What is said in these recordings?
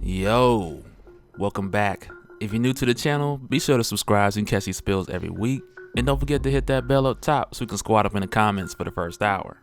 Yo, welcome back. If you're new to the channel, be sure to subscribe so you can catch these spills every week. And don't forget to hit that bell up top so you can squat up in the comments for the first hour.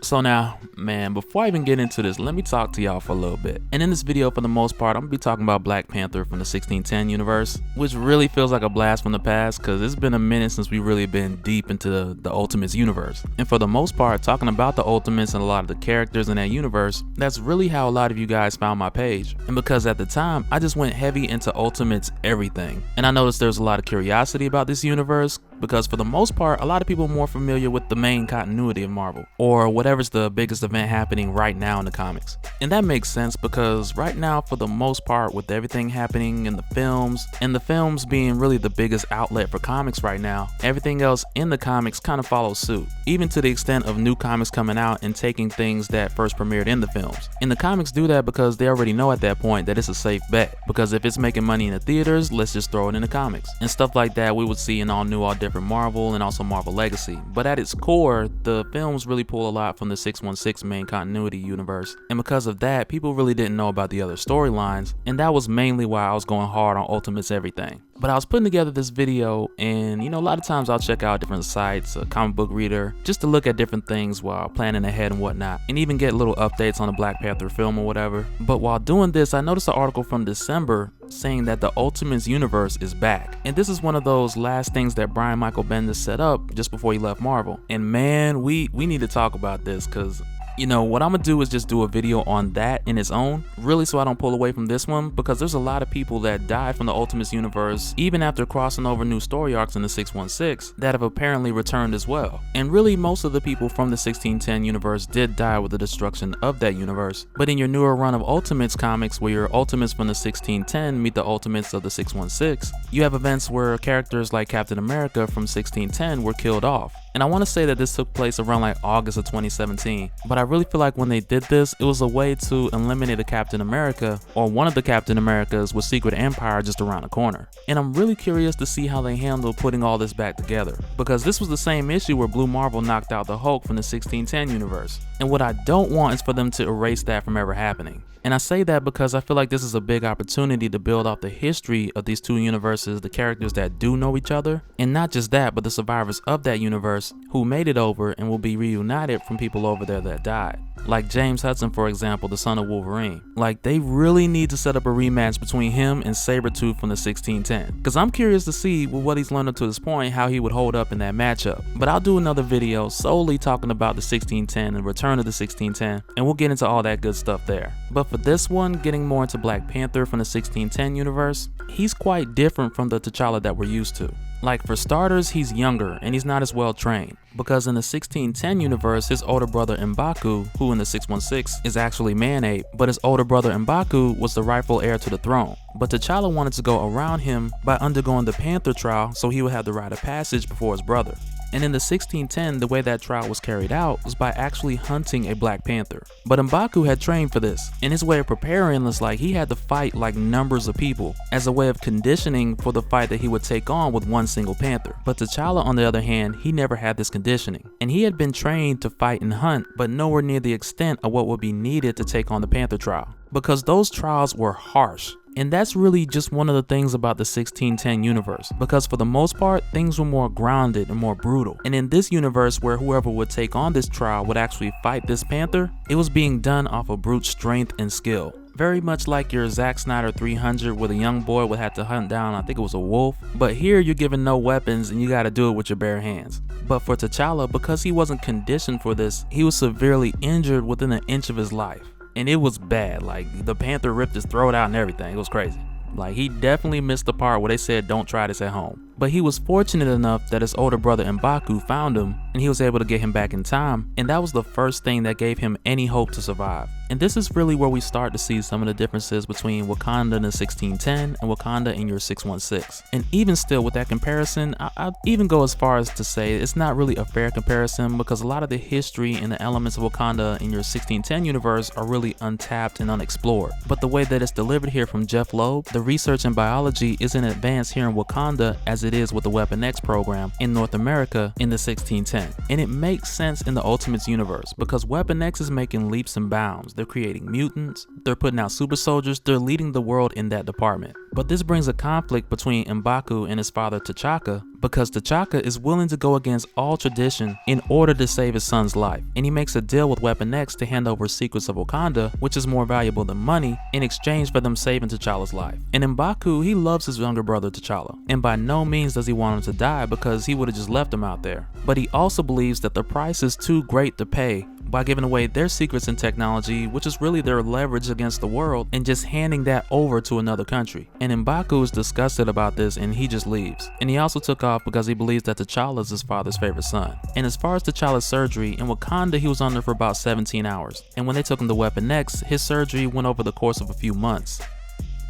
So now, man, before I even get into this, let me talk to y'all for a little bit. And in this video, for the most part, I'm gonna be talking about Black Panther from the 1610 universe, which really feels like a blast from the past because it's been a minute since we've really been deep into the Ultimates universe. And for the most part, talking about the Ultimates and a lot of the characters in that universe, that's really how a lot of you guys found my page. And because at the time, I just went heavy into Ultimates everything. And I noticed there's a lot of curiosity about this universe because for the most part, a lot of people are more familiar with the main continuity of Marvel, or whatever's the biggest event happening right now in the comics. And that makes sense because right now, for the most part, with everything happening in the films, and the films being really the biggest outlet for comics right now, everything else in the comics kind of follows suit, even to the extent of new comics coming out and taking things that first premiered in the films. And the comics do that because they already know at that point that it's a safe bet, because if it's making money in the theaters, let's just throw it in the comics. And stuff like that we would see in all new, all different Marvel and also Marvel Legacy. But at its core, the films really pull a lot from the 616 main continuity universe, and because of that, people really didn't know about the other storylines, and that was mainly why I was going hard on Ultimates everything. But I was putting together this video, and you know, a lot of times I'll check out different sites, a comic book reader, just to look at different things while planning ahead and whatnot, and even get little updates on the Black Panther film or whatever. But while doing this, I noticed an article from December saying that the Ultimates universe is back. And this is one of those last things that Brian Michael Bendis set up just before he left Marvel. And man, we need to talk about this because, you know, what I'm gonna do is just do a video on that in its own, really, so I don't pull away from this one, because there's a lot of people that died from the Ultimates universe even after crossing over new story arcs in the 616 that have apparently returned as well. And really, most of the people from the 1610 universe did die with the destruction of that universe. But in your newer run of Ultimates comics, where your Ultimates from the 1610 meet the Ultimates of the 616, you have events where characters like Captain America from 1610 were killed off. And I want to say that this took place around like August of 2017, but I really feel like when they did this, it was a way to eliminate a Captain America, or one of the Captain Americas, with Secret Empire just around the corner. And I'm really curious to see how they handle putting all this back together, because this was the same issue where Blue Marvel knocked out the Hulk from the 1610 universe. And what I don't want is for them to erase that from ever happening. And I say that because I feel like this is a big opportunity to build off the history of these two universes, the characters that do know each other, and not just that, but the survivors of that universe who made it over and will be reunited from people over there that died. Like James Hudson, for example, the son of Wolverine. Like, they really need to set up a rematch between him and Sabretooth from the 1610. Because I'm curious to see, with what he's learned up to this point, how he would hold up in that matchup. But I'll do another video solely talking about the 1610 and return of the 1610, and we'll get into all that good stuff there. But for this one, getting more into Black Panther from the 1610 universe, he's quite different from the T'Challa that we're used to. Like, for starters, he's younger and he's not as well trained, because in the 1610 universe, his older brother M'Baku, who in the 616 is actually Man-Ape, but his older brother M'Baku was the rightful heir to the throne. But T'Challa wanted to go around him by undergoing the Panther trial so he would have the rite of passage before his brother. And in the 1610, the way that trial was carried out was by actually hunting a Black Panther. But M'Baku had trained for this, and his way of preparing was like he had to fight like numbers of people as a way of conditioning for the fight that he would take on with one single Panther. But T'Challa, on the other hand, he never had this conditioning, and he had been trained to fight and hunt, but nowhere near the extent of what would be needed to take on the Panther trial, because those trials were harsh. And that's really just one of the things about the 1610 universe, because for the most part, things were more grounded and more brutal. And in this universe, where whoever would take on this trial would actually fight this Panther, it was being done off of brute strength and skill. Very much like your Zack Snyder 300, where the young boy would have to hunt down, I think it was a wolf. But here you're given no weapons and you gotta do it with your bare hands. But for T'Challa, because he wasn't conditioned for this, he was severely injured within an inch of his life. And it was bad. Like, the Panther ripped his throat out and everything. It was crazy. Like, he definitely missed the part where they said don't try this at home. But he was fortunate enough that his older brother M'Baku found him, and he was able to get him back in time, and that was the first thing that gave him any hope to survive. And this is really where we start to see some of the differences between Wakanda in the 1610 and Wakanda in your 616. And even still, with that comparison, I'd even go as far as to say it's not really a fair comparison, because a lot of the history and the elements of Wakanda in your 1610 universe are really untapped and unexplored. But the way that it's delivered here from Jeff Loeb, the research in biology isn't advanced here in Wakanda as it it is with the Weapon X program in North America in the 1610. And it makes sense in the Ultimates universe because Weapon X is making leaps and bounds. They're creating mutants, they're putting out super soldiers, they're leading the world in that department. But this brings a conflict between M'Baku and his father T'Chaka because T'Chaka is willing to go against all tradition in order to save his son's life, and he makes a deal with Weapon X to hand over secrets of Wakanda, which is more valuable than money, in exchange for them saving T'Challa's life. And M'Baku, he loves his younger brother T'Challa, and by no means does he want him to die because he would have just left him out there. But he also believes that the price is too great to pay by giving away their secrets and technology, which is really their leverage against the world, and just handing that over to another country. And M'Baku is disgusted about this and he just leaves. And he also took off because he believes that T'Challa is his father's favorite son. And as far as T'Challa's surgery, in Wakanda he was under for about 17 hours. And when they took him to Weapon X, his surgery went over the course of a few months.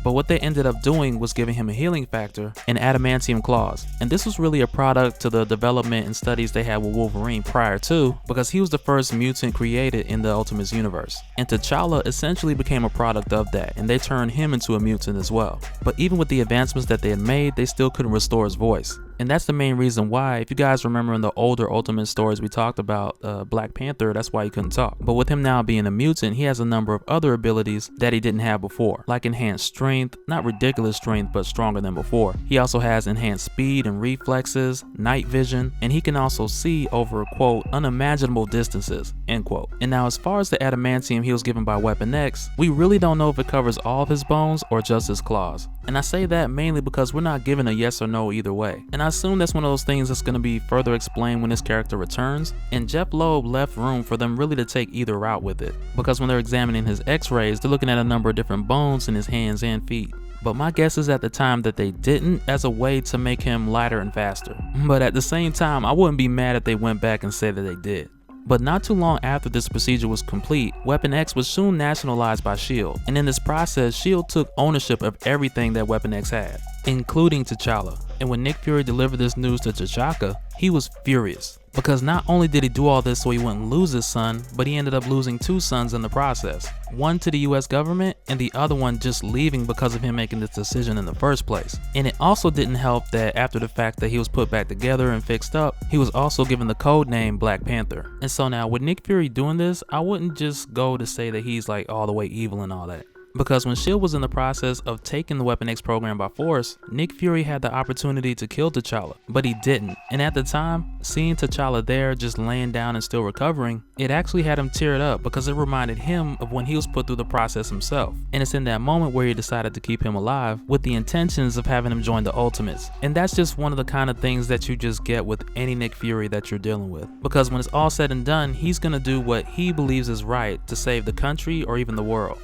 But what they ended up doing was giving him a healing factor and adamantium claws. And this was really a product to the development and studies they had with Wolverine prior to, because he was the first mutant created in the Ultimates universe. And T'Challa essentially became a product of that, and they turned him into a mutant as well. But even with the advancements that they had made, they still couldn't restore his voice. And that's the main reason why, if you guys remember in the older Ultimate stories we talked about, Black Panther, that's why he couldn't talk. But with him now being a mutant, he has a number of other abilities that he didn't have before, like enhanced strength, not ridiculous strength, but stronger than before. He also has enhanced speed and reflexes, night vision, and he can also see over, quote, unimaginable distances, end quote. And now as far as the adamantium he was given by Weapon X, we really don't know if it covers all of his bones or just his claws. And I say that mainly because we're not given a yes or no either way. And I assume that's one of those things that's going to be further explained when this character returns. And Jeff Loeb left room for them really to take either route with it, because when they're examining his x-rays, they're looking at a number of different bones in his hands and feet. But my guess is at the time that they didn't, as a way to make him lighter and faster. But at the same time, I wouldn't be mad if they went back and said that they did. But not too long after this procedure was complete, Weapon X was soon nationalized by S.H.I.E.L.D. And in this process, S.H.I.E.L.D. took ownership of everything that Weapon X had, including T'Challa. And when Nick Fury delivered this news to T'Chaka, he was furious. Because not only did he do all this so he wouldn't lose his son, but he ended up losing two sons in the process. One to the US government, and the other one just leaving because of him making this decision in the first place. And it also didn't help that after the fact that he was put back together and fixed up, he was also given the code name Black Panther. And so now with Nick Fury doing this, I wouldn't just go to say that he's like all the way evil and all that. Because when S.H.I.E.L.D. was in the process of taking the Weapon X program by force, Nick Fury had the opportunity to kill T'Challa, but he didn't. And at the time, seeing T'Challa there just laying down and still recovering, it actually had him teared up because it reminded him of when he was put through the process himself. And it's in that moment where he decided to keep him alive with the intentions of having him join the Ultimates. And that's just one of the kind of things that you just get with any Nick Fury that you're dealing with. Because when it's all said and done, he's gonna do what he believes is right to save the country or even the world.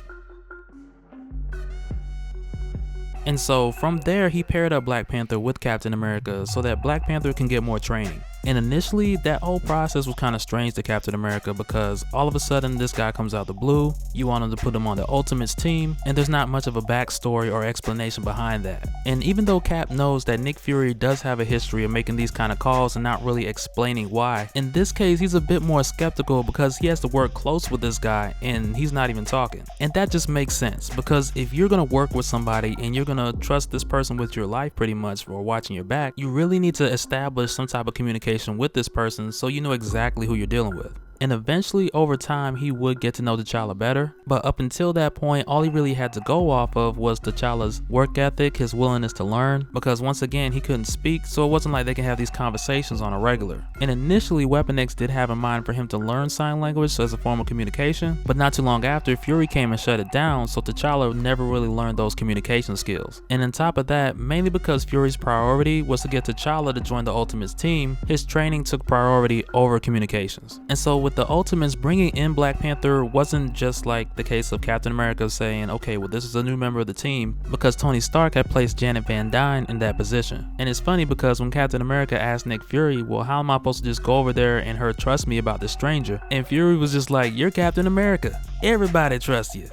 And so from there, he paired up Black Panther with Captain America so that Black Panther can get more training. And initially, that whole process was kind of strange to Captain America because all of a sudden this guy comes out the blue, you want him to put him on the Ultimates team, and there's not much of a backstory or explanation behind that. And even though Cap knows that Nick Fury does have a history of making these kind of calls and not really explaining why, in this case he's a bit more skeptical because he has to work close with this guy and he's not even talking. And that just makes sense because if you're gonna work with somebody and you're gonna trust this person with your life pretty much for watching your back, you really need to establish some type of communication with this person so you know exactly who you're dealing with. And eventually over time he would get to know T'Challa better, but up until that point all he really had to go off of was T'Challa's work ethic, his willingness to learn, because once again he couldn't speak, so it wasn't like they can have these conversations on a regular. And initially Weapon X did have in mind for him to learn sign language as a form of communication, but not too long after Fury came and shut it down, so T'Challa never really learned those communication skills. And on top of that, mainly because Fury's priority was to get T'Challa to join the Ultimates team, his training took priority over communications. And so with the Ultimates, bringing in Black Panther wasn't just like the case of Captain America saying, okay, well this is a new member of the team, because Tony Stark had placed Janet Van Dyne in that position. And it's funny because when Captain America asked Nick Fury, well how am I supposed to just go over there and her trust me about this stranger? And Fury was just like, you're Captain America, everybody trusts you.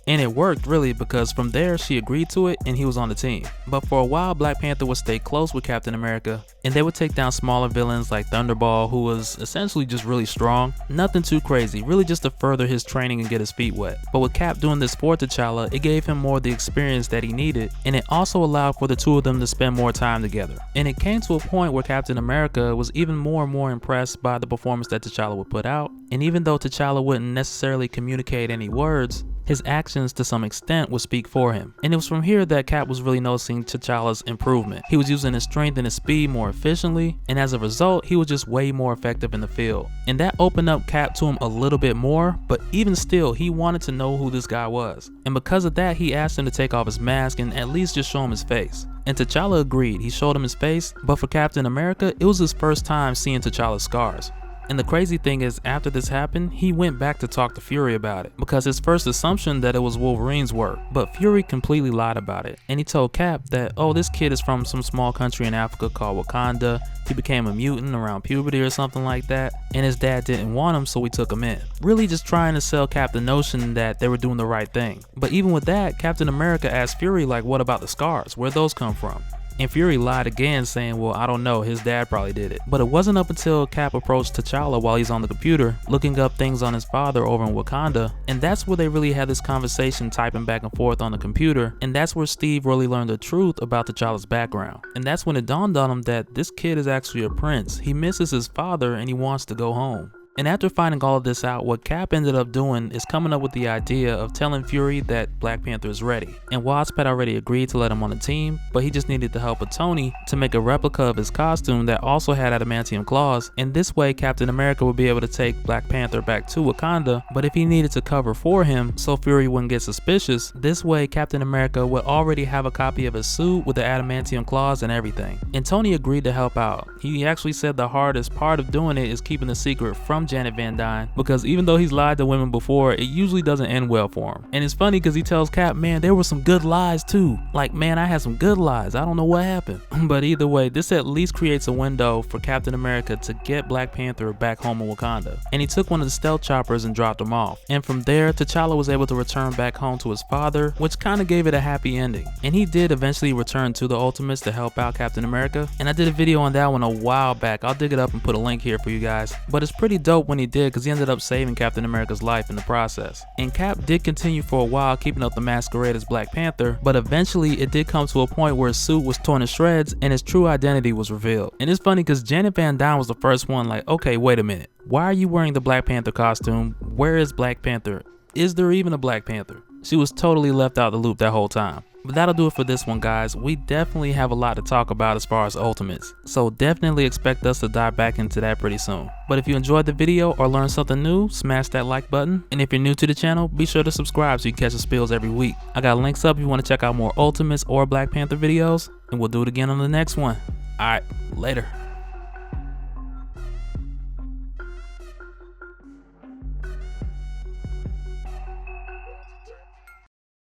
And it worked really, because from there she agreed to it and he was on the team. But for a while Black Panther would stay close with Captain America, and they would take down smaller villains like Thunderball, who was essentially just really strong. Nothing too crazy, really just to further his training and get his feet wet. But with Cap doing this for T'Challa, it gave him more of the experience that he needed, and it also allowed for the two of them to spend more time together. And it came to a point where Captain America was even more and more impressed by the performance that T'Challa would put out. And even though T'Challa wouldn't necessarily communicate any words, his actions to some extent would speak for him. And it was from here that Cap was really noticing T'Challa's improvement. He was using his strength and his speed more efficiently, and as a result, he was just way more effective in the field. And that opened up Cap to him a little bit more, but even still, he wanted to know who this guy was. And because of that, he asked him to take off his mask and at least just show him his face. And T'Challa agreed. He showed him his face, but for Captain America, it was his first time seeing T'Challa's scars. And the crazy thing is, after this happened, he went back to talk to Fury about it, because his first assumption that it was Wolverine's work, but Fury completely lied about it. And he told Cap that, oh, this kid is from some small country in Africa called Wakanda, he became a mutant around puberty or something like that, and his dad didn't want him, so we took him in. Really just trying to sell Cap the notion that they were doing the right thing. But even with that, Captain America asked Fury, like, what about the scars? Where'd those come from? And Fury lied again, saying, well, I don't know, his dad probably did it. But it wasn't up until Cap approached T'Challa while he's on the computer, looking up things on his father over in Wakanda, and that's where they really had this conversation typing back and forth on the computer, and that's where Steve really learned the truth about T'Challa's background. And that's when it dawned on him that this kid is actually a prince. He misses his father and he wants to go home. And after finding all of this out, what Cap ended up doing is coming up with the idea of telling Fury that Black Panther is ready. And Wasp had already agreed to let him on the team, but he just needed the help of Tony to make a replica of his costume that also had adamantium claws, and this way Captain America would be able to take Black Panther back to Wakanda, but if he needed to cover for him so Fury wouldn't get suspicious, this way Captain America would already have a copy of his suit with the adamantium claws and everything. And Tony agreed to help out. He actually said the hardest part of doing it is keeping the secret from Janet Van Dyne, because even though he's lied to women before, it usually doesn't end well for him. And it's funny because he tells Cap, man, there were some good lies too. Like, man, I had some good lies. I don't know what happened. But either way, this at least creates a window for Captain America to get Black Panther back home in Wakanda. And he took one of the stealth choppers and dropped him off. And from there, T'Challa was able to return back home to his father, which kind of gave it a happy ending. And he did eventually return to the Ultimates to help out Captain America. And I did a video on that one a while back. I'll dig it up and put a link here for you guys. But it's pretty dope when he did, because he ended up saving Captain America's life in the process. And Cap did continue for a while keeping up the masquerade as Black Panther, but eventually it did come to a point where his suit was torn to shreds and his true identity was revealed. And it's funny because Janet Van Dyne was the first one like, okay, wait a minute. Why are you wearing the Black Panther costume? Where is Black Panther? Is there even a Black Panther? She was totally left out the loop that whole time. But that'll do it for this one, guys. We definitely have a lot to talk about as far as Ultimates, so definitely expect us to dive back into that pretty soon. But if you enjoyed the video or learned something new, smash that like button. And if you're new to the channel, be sure to subscribe so you can catch the spills every week. I got links up if you want to check out more Ultimates or Black Panther videos, and we'll do it again on the next one. Alright, later.